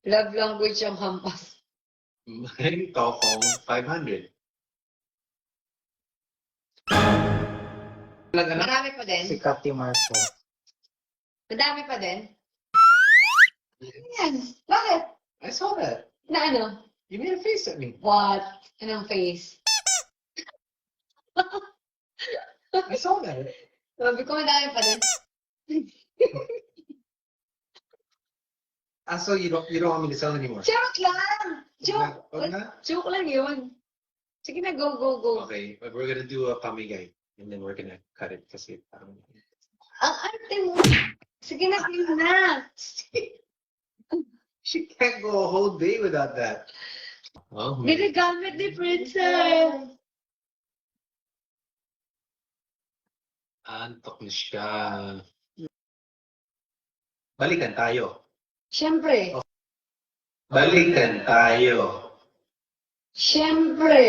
Love language ang hampas. My cell phone, 500. Marami pa din? Si Cathy Marco. Madami pa din? Ano yan? Bakit? I saw that. Na ano? You made a face at me. What? Anong face? I saw that. Sabi ko madami pa din. So you don't want me to sell anymore? Joke lang! Joke! Wag na? Joke lang yun. Sige na, go, go, go. Okay, but we're gonna do a pamigay. And then we're gonna cut it kasi parang... Ang arte mo. Sige na, sige na. She can't go a whole day without that. Oh, Ginagamit ni Princess. antok na siya. Balikan tayo. Siyempre. Balikan tayo. Siyempre.